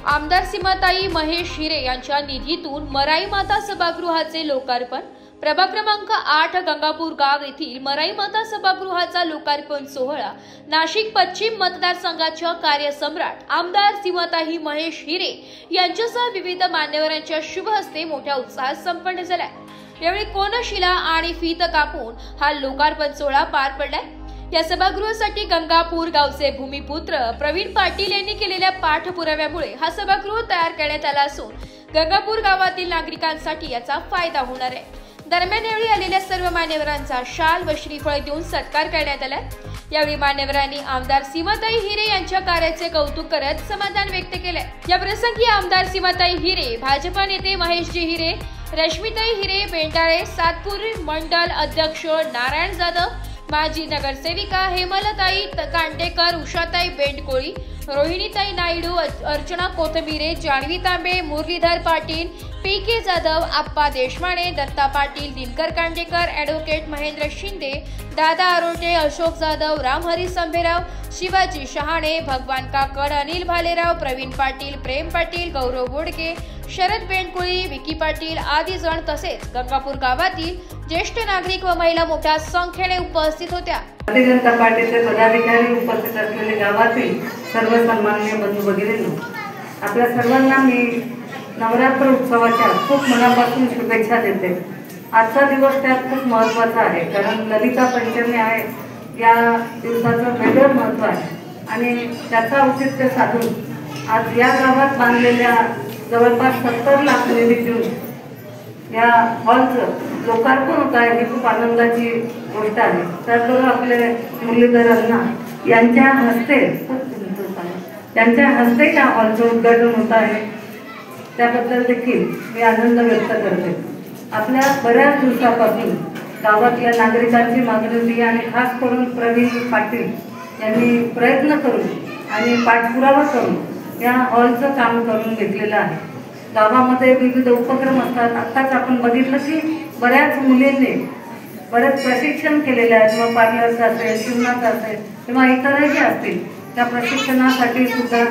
आमदार सीमाताई महेश हिरे यांच्या निधीतून मराई माता सभागृहाचे लोकार्पण। प्रभाग क्रमांक 8 गंगापूर गाव येथील मराई माता सभागृहाचा लोकार्पण सोहळा नाशिक पश्चिम मतदारसंघाच्या कार्यसम्राट आमदार सीमाताई महेश हिरे यांच्यासह विविध मान्यवरांच्या शुभ हस्ते मोठ्या उत्साहात संपन्न झाला। यावेळी कोनशिला आणि फीत कापून हा लोकार्पण सोहळा पार पडलाय। या सभागृहासाठी गंगापूर गावचे भूमिपुत्र प्रवीण पाटील यांनी केलेल्या पाठपुराव्यामुळे हा सभागृह तयार करण्यात आला असून गंगापूर गावातील नागरिकांसाठी याचा फायदा होणार आहे। दरम्यान यावेळी आलेल्या सर्व मान्यवरांचा शाल व श्रीफळ देऊन सत्कार करण्यात आला। यावेळी मान्यवरांनी आमदार सीमाताई हिरे यांच्या कार्याचे कौतुक करत समाधान व्यक्त केले। या प्रसंगी आमदार सीमाताई हिरे, भाजपा नेते महेशजी हिरे, रश्मिताई हिरे बेंटाळे, सातपुर मंडल अध्यक्ष नारायण जाधव, माजी नगरसेविका हेमलताई कांडेकर, उषाताई बेंडकोळी, रोहिणीताई नायडू, अर्चना कोथमिरे, जान्हवी तांबे, मुरलीधर पाटील, पी.के. जाधव, आप्पा देशमाने, दत्ता पाटील, दिनकर कांडेकर, ॲडव्होकेट महेंद्र शिंदे, दादा आरोटे, अशोक जाधव, रामहरी संभेराव, शिवाजी शहाणे, भगवान काकड, अनिल भालेराव, प्रवीण पाटील, प्रेम पाटील, गौरव बोडके, शरद बेंडकोळी, विकी पाटील आदी जण तसेच गंगापूर गावातील ज्येष्ठ नागरिक व महिला मोठ्या संख्येने उपस्थित होत्या। भारतीय जनता पार्टीचे पदाधिकारी उपस्थित असलेले गावातील सर्व सन्माननीय बंधू भगिनींनो, आपल्या सर्वांना मी नवरात्र उत्सवाच्या खूप मनापासून शुभेच्छा देते। आजचा दिवस त्यात खूप महत्त्वाचा आहे, कारण ललिता पंचमी आहे। या दिवसाचं वेगळं महत्त्व आहे आणि त्याचा औचित्य साधून आज या गावात बांधलेल्या जवळपास 70 लाख निधीतून या हॉलचं लोकार्पण होत आहे। ही खूप आनंदाची गोष्ट आहे। त्याचबरोबर आपले मुरलीधर अण्णा यांच्या हस्ते या हॉलचं उद्घाटन होत आहे, त्याबद्दल देखील मी आनंद व्यक्त करते। आपल्या बऱ्याच दिवसापासून गावातल्या नागरिकांची मागणी होती आणि खास करून प्रवीण पाटील यांनी प्रयत्न करून आणि पाठपुरावा करून या हॉलचं काम करून घेतलेलं आहे। गावामध्ये विविध उपक्रम असतात। आत्ताच आपण बघितलं की बऱ्याच मुलींनी बरेच प्रशिक्षण केलेले आहेत, मग पार्लरचं असेल, शिवणाचं असेल किंवा इतरही असतील, त्या प्रशिक्षणासाठी सुद्धा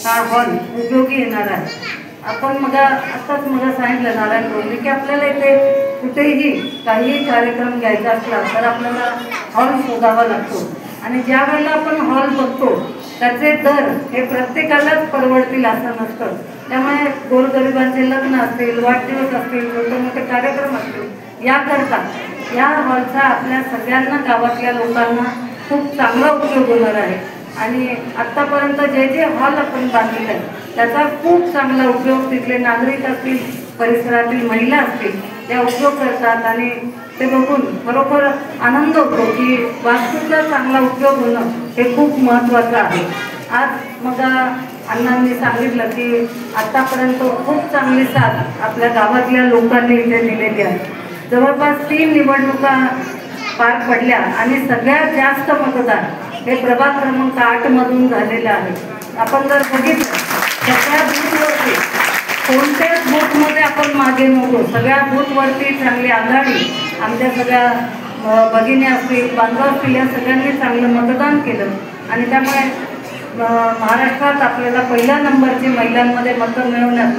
हा हॉल उपयोगी येणार आहे। आपण आत्ताच सांगितलं नारायण बोलले की आपल्याला इथे कुठेही काही कार्यक्रम घ्यायचा असला तर आपल्याला हॉल शोधावा लागतो आणि ज्या वेळेला आपण हॉल बघतो त्याचे दर हे प्रत्येकालाच परवडतील असं नसतं। त्यामुळे गोरगरिबांचे लग्न असतील, वाढदिवस असतील, मोठे मोठे कार्यक्रम असतील, याकरता या हॉलचा आपल्या सगळ्यांना गावातल्या लोकांना खूप चांगला उपयोग होणार आहे आणि आत्तापर्यंत जे हॉल आपण बांधलेले आहे त्याचा खूप चांगला उपयोग तिथले नागरिक असतील, परिसरातील महिला असतील त्या उपयोग करतात आणि ते बघून खरोखर आनंद होतो की वास्तूचा चांगला उपयोग होणं हे खूप महत्त्वाचं आहे। आज अण्णांनी सांगितलं की आतापर्यंत खूप चांगली साथ आपल्या गावातल्या लोकांनी इथे दिलेली आहे। जवळपास 3 निवडणुका पार पडल्या आणि सगळ्यात जास्त मतदान हे प्रभाग क्रमांक 8 मधून झालेलं आहे। आपण जर बघितलं सगळ्या बूथवरती कोणत्याच बूथमध्ये आपण मागे नव्हतो, सगळ्या बूथवरती चांगली आघाडी आमच्या सगळ्या भगिनी असतील, बांधव असतील, या सगळ्यांनी चांगलं मतदान केलं आणि त्यामुळे महाराष्ट्रात आपल्याला पहिल्या नंबरची महिलांमध्ये मतं मिळवण्यात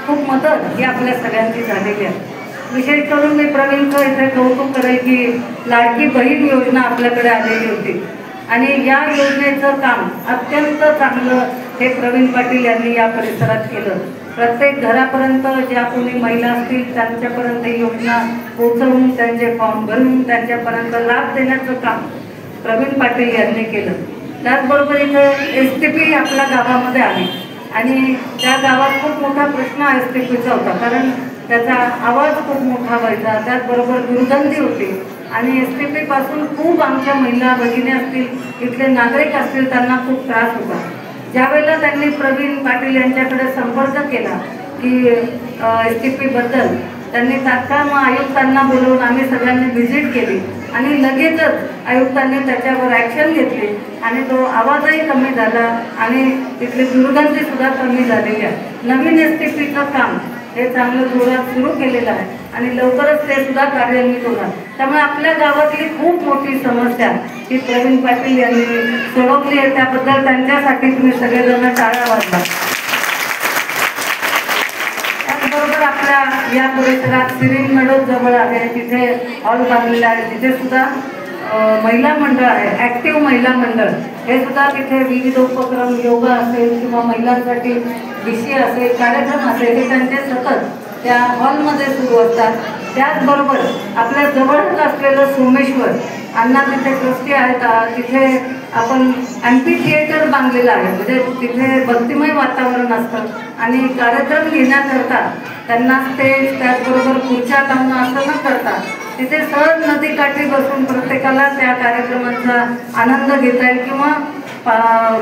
खूप मदत ही आपल्या सगळ्यांची झालेली आहे। विशेष करून मी प्रवीणचं इथे कौतुक करेल की लाडकी बहीण योजना आपल्याकडे आलेली होती आणि या योजनेचं काम अत्यंत चांगलं हे प्रवीण पाटील यांनी या परिसरात केलं। प्रत्येक घरापर्यंत ज्या कोणी महिला असतील त्यांच्यापर्यंत ही योजना पोहोचवून त्यांचे फॉर्म भरून त्यांच्यापर्यंत लाभ देण्याचं काम प्रवीण पाटील यांनी केलं। त्याचबरोबर इथं STP आपल्या गावामध्ये आली आणि त्या गावात खूप मोठा प्रश्न STPचा होता, कारण त्याचा आवाज खूप मोठा व्हायचा, त्याचबरोबर दुर्गंधी होती आणि STP पासून खूप आमच्या महिला भगिनी असतील, इथले नागरिक असतील त्यांना खूप त्रास होता। ज्यावेळेला त्यांनी प्रवीण पाटील यांच्याकडे संपर्क केला की STP बद्दल, त्यांनी तात्काळ आयुक्तांना बोलवून आम्ही सगळ्यांनी व्हिजिट केली आणि लगेचच आयुक्तांनी त्याच्यावर ॲक्शन घेतली आणि तो आवाजही कमी झाला आणि तिथली दुर्गंधी सुद्धा कमी झालेली आहे। नवीन STPचं काम हे चांगलं जोरात सुरू केलेलं आहे आणि लवकरच ते सुद्धा कार्यान्वित होणार। त्यामुळे आपल्या गावातली खूप मोठी समस्या ही प्रवीण पाटील यांनी सोडवली आहे, त्याबद्दल त्यांच्यासाठी तुम्ही सगळेजण टाळ्या वाजवा। या परिसरात सिरिंग मेडो जवळ आहे, तिथे हॉल बांधलेला आहे, तिथे सुद्धा महिला मंडळ आहे, ॲक्टिव्ह महिला मंडळ, हे सुद्धा तिथे विविध उपक्रम, योगा असेल किंवा महिलांसाठी विषय असेल, कार्यक्रम असेल, हे त्यांचे सतत त्या हॉलमध्ये सुरू असतात. त्याचबरोबर आपल्या जवळच असलेलं सोमेश्वर अण्णा तिथे ट्रस्टी आहेत, तिथे आपण एम्पी थिएटर बांधलेलं आहे, म्हणजे तिथे भक्तिमय वातावरण असतं आणि कार्यक्रम घेण्याकरता त्यांना स्टेज, त्याचबरोबर खुर्च्या लावणं असं न करता तिथे सहज नदीकाठी बसून प्रत्येकाला त्या कार्यक्रमाचा आनंद घेता येईल किंवा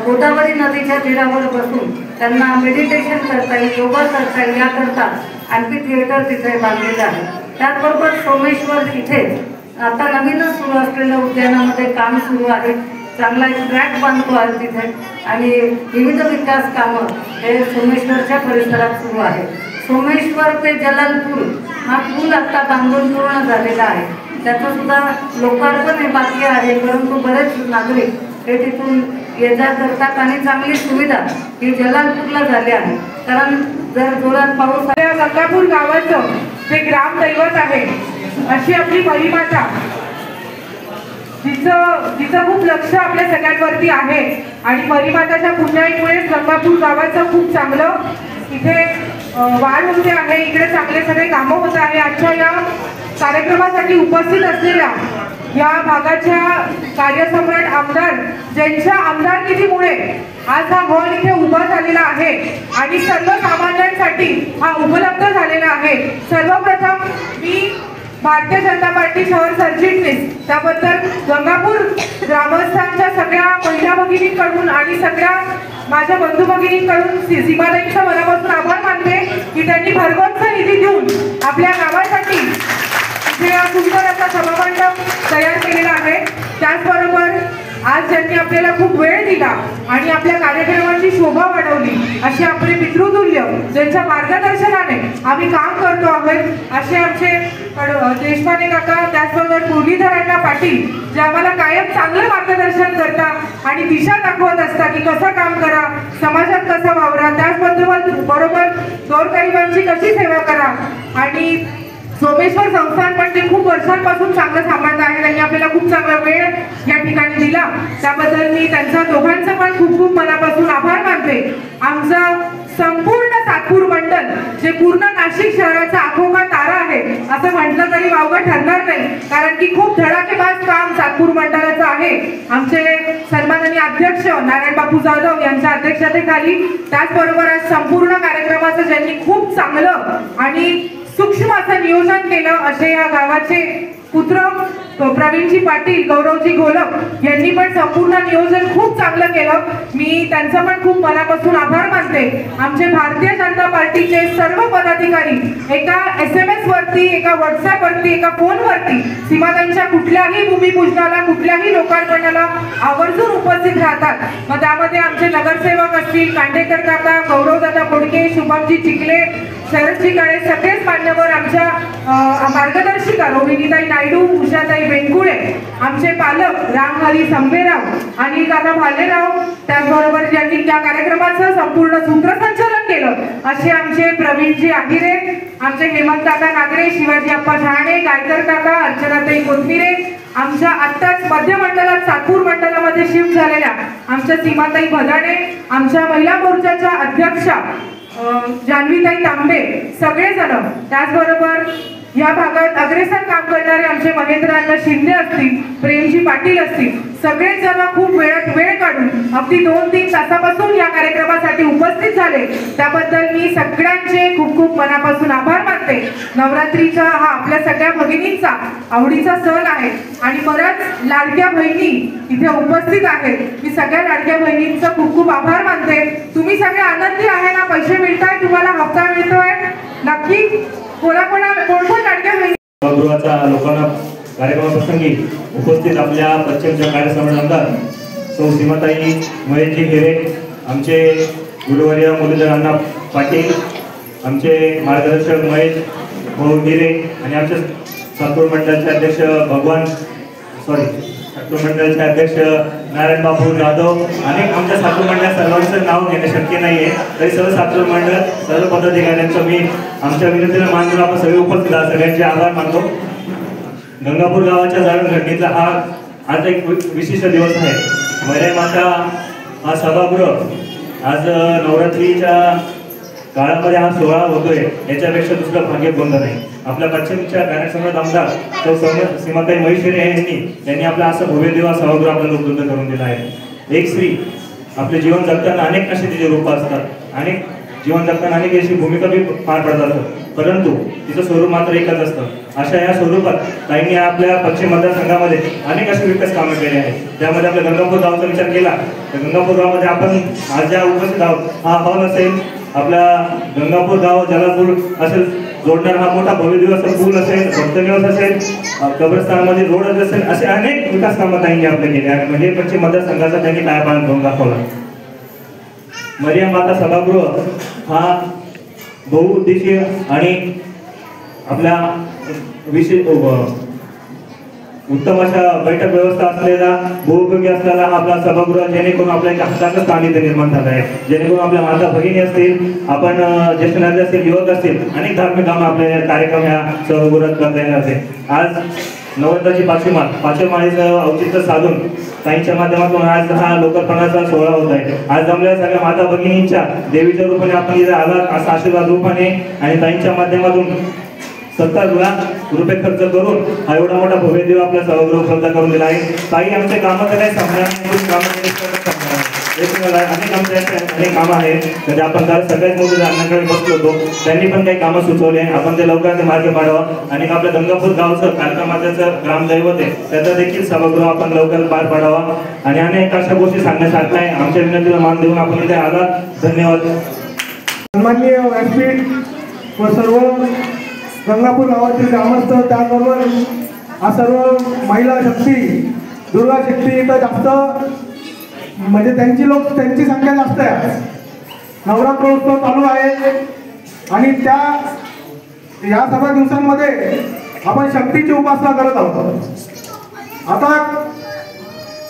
गोदावरी नदीच्या तीरावर बसून त्यांना मेडिटेशन करता येईल, योगा करता येईल, याकरता एम्पी थिएटर तिथे बांधलेलं आहे. त्याचबरोबर सोमेश्वर इथे आता नवीनच सुरू असलेल्या उद्यानामध्ये काम सुरू आहे, चांगला एक ट्रॅक बांधतो आहे तिथे आणि विविध विकास कामं हे सोमेश्वरच्या परिसरात सुरू आहे. सोमेश्वर ते जलालपूर हा पूल आता बांधून पूर्ण झालेला आहे, त्याचं सुद्धा लोकार्पण हे बाकी आहे, परंतु बरेच नागरिक हे तिथून ये जा करतात आणि चांगली सुविधा ही जलालपूरला झाली आहे. कारण जर जोरात पाऊस गंगापूर गावाचं जे ग्रामदैवत आहे अशी आपली मरीमाता, जिचं खूप लक्ष आपल्या सगळ्यांवरती आहे आणि मरीमाताच्या पुण्याईमुळे गंगापूर गावाचं खूप चांगलं इथे वाढ होते आहे, इकडे चांगले सगळे कामं होत आहे. आजच्या या कार्यक्रमासाठी उपस्थित असलेल्या या भागाच्या कार्यसम्राट आमदार, ज्यांच्या आमदारकीमुळे आज हा हॉल इथे उभा झालेला आहे आणि सर्वसामान्यांसाठी हा उपलब्ध झालेला आहे. सर्वप्रथम मी भारतीय जनता पार्टी शहर सरचिटणीस त्याबद्दल गंगापूर ग्रामस्थांच्या सगळ्या महिला भगिनींकडून आणि सगळ्या माझ्या बंधू भगिनींकडून सीमाताईंचा मनापासून आभार मानते की त्यांनी भरघोस निधी देऊन आपल्या गावासाठी इथे सुंदर असा सभामंडप तयार केलेला आहे. त्याचबरोबर आज त्यांनी आपल्याला खूप वेळ दिला आणि आपल्या कार्यक्रमाची शोभा वाढवली, असे आपले पितृतुल्य ज्यांच्या मार्गदर्शनाने आम्ही काम करतो आहोत असे आमचे देशपांडे काका, त्याचबरोबर मुरलीधर पाटील, जे आम्हाला कायम चांगलं मार्गदर्शन करतात आणि दिशा दाखवत असतात की कसं काम करा, समाजात कसं वावरा, त्याचबरोबर गोरगरिबांची कशी सेवा करा. आणि सोमेश्वर संस्थान पण ते खूप वर्षांपासून चांगलं सांभाळत आहे, त्यांनी आपल्याला खूप चांगला वेळ या ठिकाणी दिला, त्याबद्दल मी त्यांच्या दोघांचं पण खूप खूप मनापासून आभार मानते. आमचं संपूर्ण सातपूर मंडल जे पूर्ण नाशिक शहराचा आखोबा तारा आहे असं म्हटलं तरी वावगं ठरणार नाही, कारण की खूप धडाकेबाज काम सातपूर मंडळाचं आहे. आमचे सन्माननीय अध्यक्ष नारायण बापू जाधव यांच्या अध्यक्षतेखाली, त्याचबरोबर आज संपूर्ण कार्यक्रमाचं ज्यांनी खूप चांगलं आणि सूक्ष्म असं नियोजन केलं असे या गावाचे पुत्र प्रवीणजी पाटील, गौरवजी घोलप यांनी पण संपूर्ण नियोजन खूप चांगलं केलं. मी त्यांचा पण खूप मनापासून आभार मानते. आमचे भारतीय जनता पार्टीचे सर्व पदाधिकारी एका SMS वरती, एका WhatsApp वरती, एका फोनवरती सीमाताईंच्या कुठल्याही भूमिपूजनाला, कुठल्याही लोकार्पणाला आवर्जून उपस्थित राहतात. मग त्यामध्ये आमचे नगरसेवक असतील, कांडेकर काका, गौरवदादा बोडके, शुभमजी चिखले, शरदजी काळे, सगळेच मान्यवर, आमच्या मार्गदर्शिका रोहिणीताई नायडू, उषाताई बेंकुळे, आमचे पालक रामहरी संभेराव आणि दादा भालेराव, त्याचबरोबर ज्यांनी त्या कार्यक्रमाचं संपूर्ण सूत्रसंचालन केलं असे आमचे प्रवीणजी आहिरे, आमचे हेमंत काका नागरे, शिवाजी अप्पा शहाणे, गायकर काका, अर्चनाताई कोथमिरे, आमच्या आत्ताच मध्य मंडळात सातपूर मंडळामध्ये शिफ्ट झालेल्या आमच्या सीमाताई भदाणे, आमच्या महिला मोर्चाच्या अध्यक्षा जान्हवीताई तांबे, सगळेजण, त्याचबरोबर या भागात अग्रेसर काम करणारे आमचे महेंद्र शिंदे असतील, प्रेमजी पाटील असतील, सगळेच जण खूप वेळ काढून अगदी 2-3 तासापासून या कार्यक्रमासाठी उपस्थित झाले, त्याबद्दल मी सगळ्यांचे खूप खूप मनापासून आभार मानते. नवरात्रीचा हा आपल्या सगळ्या भगिनींचा आवडीचा सण आहे आणि बऱ्याच लाडक्या बहिणी इथे उपस्थित आहेत. मी सगळ्या लाडक्या बहिणींचा खूप खूप आभार मानते. तुम्ही सगळे आनंदी आहे ना? पैसे मिळताय, तुम्हाला हप्ता मिळतोय नक्की? कोण लाडक्या बहिणी लोकांना कार्यक्रमाप्रसंगी उपस्थित आपल्या पश्चिमच्या कार्यसम्राट आमदार सौ सीमाताई महेशजी हिरे, आमचे गुरुवर्य मुरलीधर अण्णा पाटील, आमचे मार्गदर्शक महेश भाऊ हिरे आणि आमचे सातपूर मंडळाचे अध्यक्ष सातपूर मंडळाचे अध्यक्ष नारायण बापू जाधव आणि आमच्या सातपूर मंडळात सर्वांचं नाव घेणं शक्य नाही आहे, तरी सर्व सातपूर मंडळ सर्व पदाधिकाऱ्यांचं मी आमच्या विनंतीला मान देऊन आपण सगळे उपस्थित आहात, सगळ्यांचे आभार मानतो. गंगापूर गावाच्या जडणघडणीचा हा आज एक विशिष्ट दिवस आहे. मराई माता हा सभागृह आज नवरात्रीच्या काळामध्ये हा सोहळा होतोय, याच्यापेक्षा दुसरं भाग्य कोणतं नाही. आपल्या पश्चिमच्या कार्यसम्राट आमदार सौ सीमाताई महेश हिरे यांनी आपला असं भव्य दिवा सभागृह आपल्याला उपलब्ध करून दिला आहे. एक स्त्री आपले जीवन जगताना अनेक अशी तिची रूपं असतात, अनेक जीवन जगताना अनेक अशी भूमिका बी पार पडत असतात, परंतु तिचं स्वरूप मात्र एकच असतं. अशा या स्वरूपात ताईंनी आपल्या पश्चिम मतदारसंघामध्ये अनेक असे विकास कामं केले आहेत. त्यामध्ये आपल्या गंगापूर गावाचा विचार केला तर गंगापूर गावामध्ये आपण आज ज्या उपस्थित आहोत हा हॉल असेल, आपला गंगापूर गाव जलापूर असेल जोडणारा हा मोठा भव्य दिवस पूल असेल, भक्तनिवास असेल, कब्रस्तानमध्ये रोड असेल, असे अनेक विकास कामं ताईंनी आपले केले आणि म्हणजे पश्चिम मतदारसंघाचा त्यांनी कायापालट करून दाखवला. मराई माता सभागृह हा बहुउद्देशीय आणि आपल्या विशेष उत्तम अशा बैठक व्यवस्था असलेला बहुउपयोगी असलेला आपला सभागृह, जेणेकरून आपल्या हक्काचं स्थान इथे निर्माण झालं आहे. जेणेकरून आपल्या माता भगिनी असतील, आपण ज्येष्ठ नागरिक असतील, युवक असतील, अनेक धार्मिक कामं आपले कार्यक्रम ह्या सभागृहात करता येणार आहे. आज नवरात्राची पाचवी माळेचं औचित्य साधून ताईंच्या माध्यमातून आज हा लोकार्पणाचा सोहळा होत आहे. आज जमलेल्या सगळ्या माता भगिनींच्या देवीच्या रूपाने आपण इथे आला असा आशीर्वाद रूपाने आणि ताईंच्या माध्यमातून 70 लाख रुपये खर्च करून हा एवढा मोठा भव्य दिवा आपल्या सभागृह उपलब्ध करून दिला आहे. ताई आमच्या कामाचं काही अनेक कामं आहेत, म्हणजे आपण काल सगळ्यात मोठे अण्णांकडे बसलो होतो, त्यांनी पण काही कामं सुचवले, आपण ते लवकरात मार्ग पाडावा आणि आपल्या गंगापूर गावचं कार्यक्रमाचं ग्रामदैवत आहे त्याचा देखील सभागृह आपण लवकर पार पाडावा आणि अनेक अशा गोष्टी सांगण्यासारखं आहे. आमच्या विनंतीला मान देऊन आपण इथे आला. धन्यवाद. सन्माननीय व्यासपीठ व सर्व गंगापूर गावातील ग्रामस्थ, त्याबरोबर हा सर्व महिला शक्ती, दुर्गा शक्ती इथं जास्त म्हणजे त्यांची संख्या जास्त आहे. नवरात्रोत्सव चालू आहे आणि या सर्व दिवसांमध्ये आपण शक्तीची उपासना करत आहोत. आता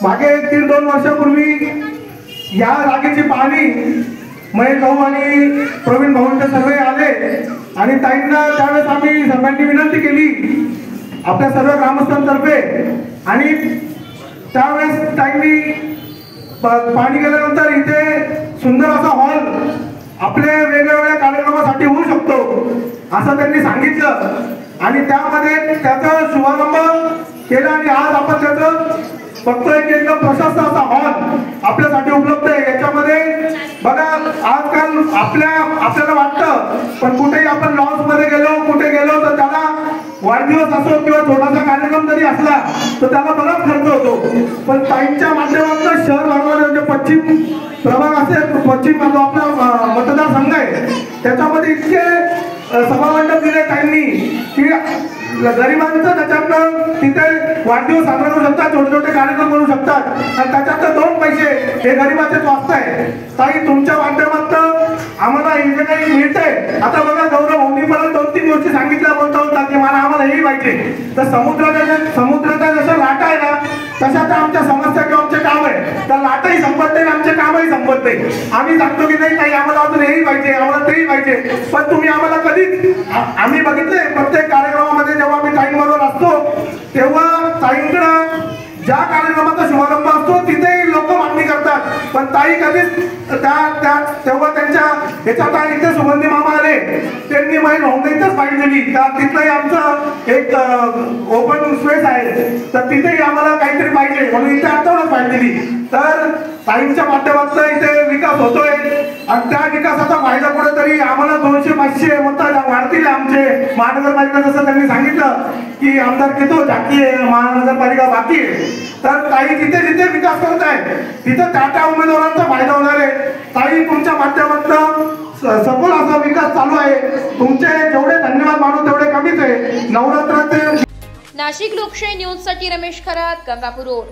मागे 1-2 वर्षापूर्वी या जागेची पाहणी महेश भाऊ आणि प्रवीण भाऊंचे सर्वे आले आणि ताईंना त्यावेळेस आम्ही सर्वांनी विनंती केली आपल्या सर्व ग्रामस्थांतर्फे आणि त्यावेळेस ताईंनी पाहणी केल्यानंतर इथे सुंदर असा हॉल आपल्या वेगवेगळ्या कार्यक्रमासाठी होऊ शकतो असं त्यांनी सांगितलं आणि त्यामध्ये त्याचा शुभारंभ केला आणि आज आपण त्याचं फक्त एकदम प्रशस्त असा हॉल आपल्यासाठी उपलब्ध आहे. याच्यामध्ये बघा आजकाल आपल्याला वाटतं पण कुठेही आपण लॉन्स मध्ये कुठे गेलो तर त्याला वाढदिवस असो किंवा छोटासा कार्यक्रम जरी असला तर त्याला बराच खर्च होतो, पण ताईंच्या माध्यमातून शहर भागामध्ये म्हणजे पश्चिम प्रभाग असेल, पश्चिम आपला मतदारसंघ आहे त्याच्यामध्ये इतके सभामंडप दिले ताईंनी की गरिबांचं त्याच्यातनं तिथे वाढदिवस साजरा करू शकतात, छोटे छोटे कार्यक्रम करू शकतात आणि त्याच्यात 2 पैसे हे गरिबाचेच वाचताय. ताई तुमच्या माध्यमातून आम्हाला हे जे काही मिळतंय, आता बघा गौरव भाऊनी परत 2-3 गोष्टी सांगितल्या बोलता की मला आम्हाला हेही पाहिजे, तर समुद्राच्या जसं लाटा आहे ना तशा तर आमच्या समस्या किंवा आमचे काम आहे, तर लाटही संपत नाही आमचे कामही संपत नाही. आम्ही सांगतो की नाही ताई आम्हाला अजून हेही पाहिजे, आम्हाला तेही पाहिजे, पण तुम्ही आम्हाला कधीच आम्ही बघितले प्रत्येक कार्यक्रमामध्ये जेव्हा आम्ही ताईंबरोबर असतो तेव्हा ताईंकडं ज्या कार्यक्रमाचा शुभारंभ असतो तिथेही लोक मागणी करतात, पण ताई कधीच तेव्हा त्यांच्या ह्याच्यात इथे सुगंधी मामा आले त्यांनी महेश भाऊंना इथेच फाईट दिली, तर तिथेही आमचं एक ओपन स्पेस आहे तर तिथेही आम्हाला काहीतरी पाहिजे म्हणून इथे आत्ताच फाईट दिली. तर ताईंच्या माध्यमातून इथे विकास होतोय आणि त्या विकासाचा फायदा कुठेतरी आम्हाला 200-500 मतं वाढतील. आमचे महानगरपालिका जसं त्यांनी सांगितलं की आमदार किती झाकी आहे, महानगरपालिका बाकी आहे, तर ताई जिथे जिथे विकास करत आहे तिथे त्या उमेदवारांचा फायदा होणार आहे. ताई तुमच्या माध्यमातून सखोल असा विकास चालू आहे, तुमचे जेवढे धन्यवाद मानू तेवढे कमीच आहे. नवरात्राचे नाशिक लोकशाही न्यूज साठी रमेश खरात, गंगापूर रोड.